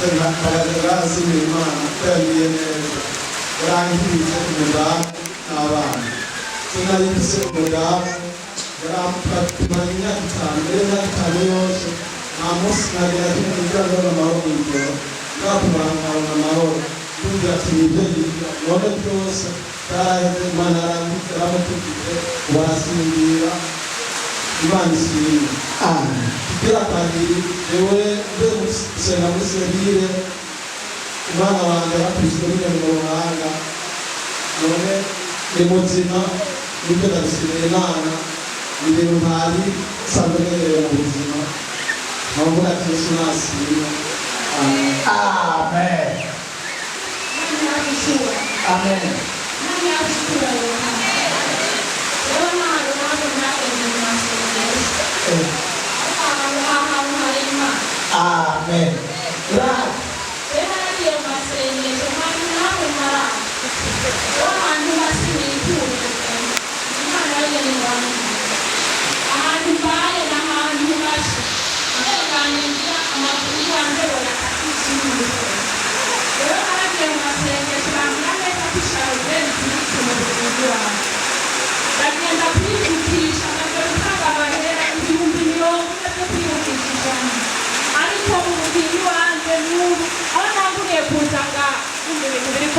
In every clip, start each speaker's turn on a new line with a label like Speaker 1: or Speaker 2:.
Speaker 1: Ragazzi Imana kweliye neza yarangiriye umudamu n'abana sinayise umudamu yaramupatimanya imyaka itanu mbere y'imyaka itanu yose nta munsi nagira kimwe kugira ngo amahoro y'ijoro bwakumurangana amahoro kugira ati nibyo yiga none byose byaraheze Imana yaramutugije barasingira Imana ishimwe kugira kabiri yewe mbe gusenga muri serire umwana wanjye yaratujwe n'ibintu mu ruhanga none ni muzima nibyo ndabishimiye Imana ibintu ntari nsanzwe menyereye mu buzima nkavuga ati Yesu nashimwe
Speaker 2: amen amen amen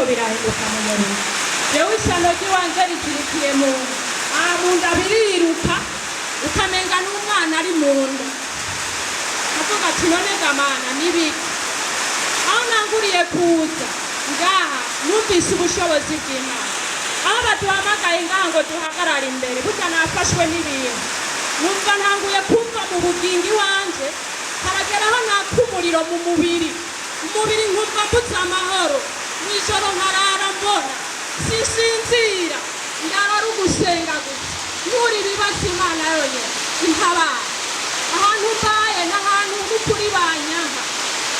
Speaker 3: birahinduka mu murimo yewe ishyano ry'iwanjye rikirikiye mu nda biriruka ukamenga n'umwana ari mu nda avuga ati none gamana n'ibiki aho nanguriye kuza ngaha numvise ubushobozi bw'Imana aho baduhamagaye ngaha ngo duhagarare imbere burya nafashwe n'ibintu numva ntanguye kumva mu bugingo iwanjye harageraho nakumuriro mu mubiri nkumva mbutse amahoro mw'ijoro nkarara mbona sisinzira ndarara ugusenga gusa nkura ibibazo Imana yonyine intabara ahantu mbaye n'ahantu n'ukuri banyaha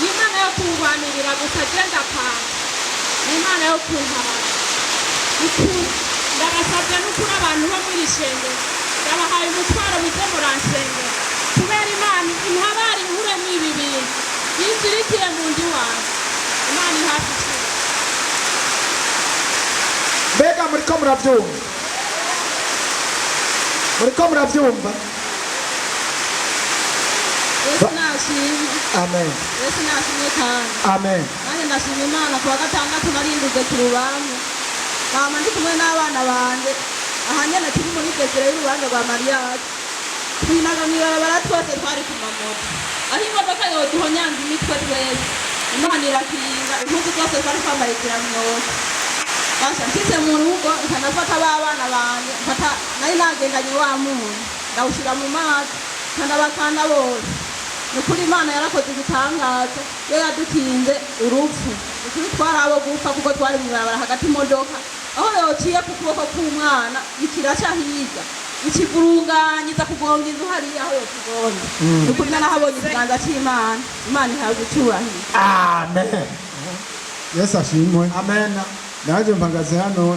Speaker 3: Imana yo kurwanirira gusa genda panga Imana yo kuntabara ukuri ndabasabye n'ukuri abantu bo muri shengero ndabahaye umutwaro muze muransengera kubera Imana intabara inkure mw'ibi bintu yinjirikiye mu ndi wanjye Imana ihafi cyane
Speaker 2: mbega muriko murabyumva
Speaker 3: Yesu nashimye
Speaker 2: amen
Speaker 3: Yesu nashimye kandi
Speaker 2: amen
Speaker 3: nanjye ndashima Imana kuwa gatandatu narinduze ku rubanza mama ndi kumwe n'abana banjye aha nyene turi muri desire y'urubanza rwa mariage twinaga mw'ibarabara twese twari ku mamoto aho imodoka yoduhonyanga imitwe twese Imana irakinga impuzu zose twari twambaye ziramyoka basha nshitse mu rugo nkanafata abana banjye nari nagendanye wa muntu ndawushira mu mazi nkandabakanda bose nukuri Imana yarakoze igitangaza yo yadukinze urupfu nukuri twari abo gupfa kuko twari mw'ibarabara hagati imodoka aho yociye ku kuboko k'umwana ikiraca hirya ikivurunganyiza kugonga inzu hariya aho yokigonga nukuri narahabonye ikiganza c'Imana Imana ihabwa icyubahiro
Speaker 2: amen
Speaker 4: Yesu ashimwe
Speaker 2: amen
Speaker 4: naje mpagaze hano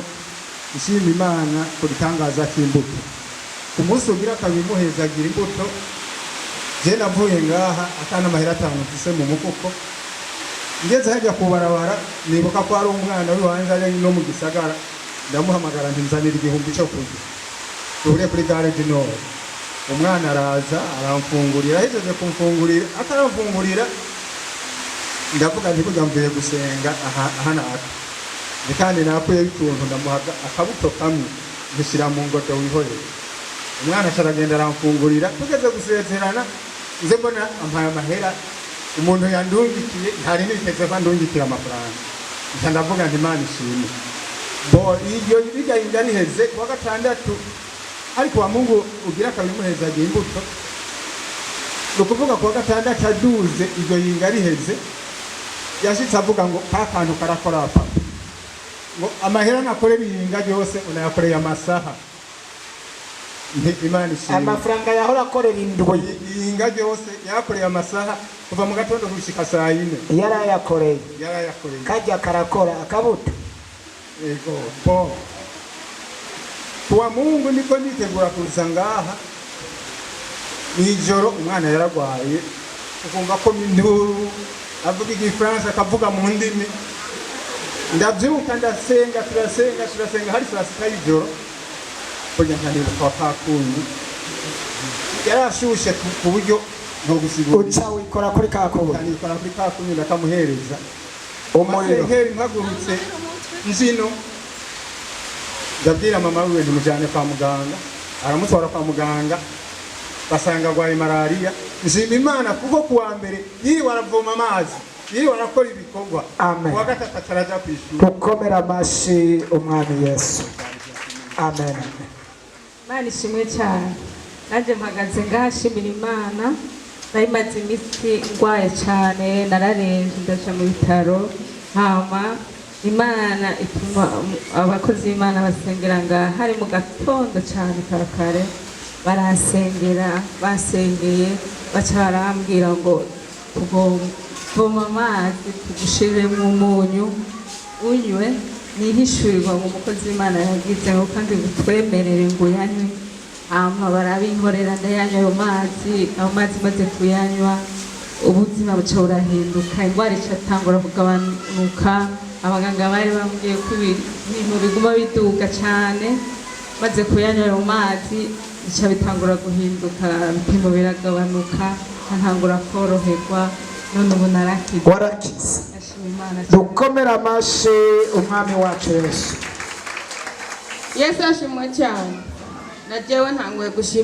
Speaker 4: ishima Imana ku gitangaza cy'imbuto ku munsi ugira kabiri muhezagira imbuto je navuye ngaha atana amahera atanu mfise mu mufuko ngeze hajya kubarabara nibuka ko ari umwana w'iwanje ari no mu gisagara ndamuhamagara ntinzanira igihumbi cyo kurya uriye kuri gare du Nord umwana araza aramfungurira ahejeje kumfungurira ataramfungurira ndavuga nti kujya mvuye gusenga aha naka kandi nakuye bituntu ndamuhaga akabuto kamwe ngishyira mu ngoto wihoreye umwana aragenda aramfungurira tugeze gusezerana nze mbona ampaye amahera umuntu yandungikiye ntari niteze ko ndungikira amafaranga nca ndavuga nti Imana ishimwe bo iyo bijya inda riheze kuwa gatandatu ariko wa Mungu ugira kabiri muhezagiye imbuto nukuvuga kuwa gatandatu aduze iryo yinga riheze yashitse avuga ngo ka kantu karakora papa ngo amahera nakorera iyinga yose unayakoreye amasaha Imana ishimwe
Speaker 2: amafaranga yahora akorera indwi
Speaker 4: iyinga yose yakoreye amasaha kuva mu gatondo gushika saa 4
Speaker 2: yarayakoreye kajya karakora akabuto
Speaker 4: ego po kuwa Mungu niko nitegura kuza ngaha nijoro umwana yaragwaye ukumva ko induru avuga igifaransa akavuga mu ndimi ndabyuka ndasenga turasenga hari saa sita y'ijoro kugira nkanira kwa kakunyi yarashushe ku buryo nko gusigura
Speaker 2: uca wikora kuri kakubuta
Speaker 4: nikora kuri kakunyi ndakamuhereza
Speaker 2: umuriro
Speaker 4: mpagurutse nzino ndabwira mama wiwe ndimujyane kwa muganga aramutwara kwa muganga basanga arwaye malariya nshima Imana kuko kuwa mbere yiriwe aravoma amazi yiriwe arakora ibikorwa kuwa gatatu ataraja kw'ishuri
Speaker 2: gukomera amashi umwami Yesu amen
Speaker 3: Imana ishimwe cyane nanjye mpagaze ngashimira Imana nari maze iminsi ndwaye cyane nararembye ndaja mu bitaro hama Imana ituma abakozi b'Imana basengera ngaha hari mu gatondo cyane kare barasengera basengeye baca barambwira ngo tuvoma amazi tugushiremo umunyu unywe nihishurirwa ngo umukozi w'Imana yagize ngo kandi bitwemerere ngo yanywe hama barabinkorera ndayanywa ayo mazi maze kuyanywa ubuzima buca burahinduka indwara icatangura kugabanuka abaganga bari bambwiye ko ibintu biguma biduga cyane maze kuyanywa ayo mazi bica bitangura guhinduka ibipimo biragabanuka ntangura koroherwa none ubu narakize
Speaker 2: warakize dukomera amashi umwami wacu Yesu
Speaker 3: Yesu ashimwe cyane na jewe ntanguye gushima